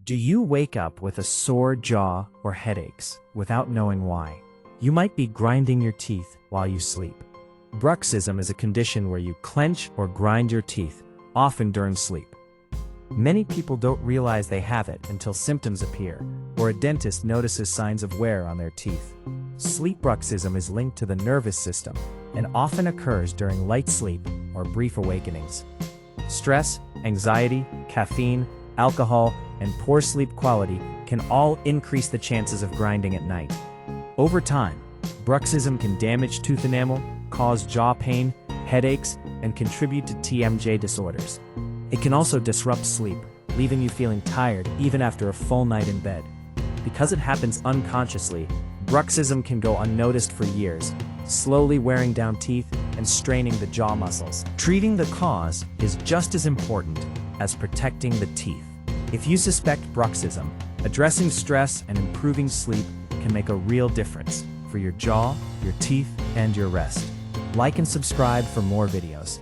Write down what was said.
Do you wake up with a sore jaw or headaches without knowing why? You might be grinding your teeth while you sleep. Bruxism is a condition where you clench or grind your teeth, often during sleep. Many people don't realize they have it until symptoms appear, or a dentist notices signs of wear on their teeth. Sleep bruxism is linked to the nervous system and often occurs during light sleep or brief awakenings. Stress, anxiety, caffeine, alcohol, and poor sleep quality can all increase the chances of grinding at night. Over time, bruxism can damage tooth enamel, cause jaw pain, headaches, and contribute to TMJ disorders. It can also disrupt sleep, leaving you feeling tired even after a full night in bed. Because it happens unconsciously, bruxism can go unnoticed for years, slowly wearing down teeth and straining the jaw muscles. Treating the cause is just as important as protecting the teeth. If you suspect bruxism, addressing stress and improving sleep can make a real difference for your jaw, your teeth, and your rest. Like and subscribe for more videos.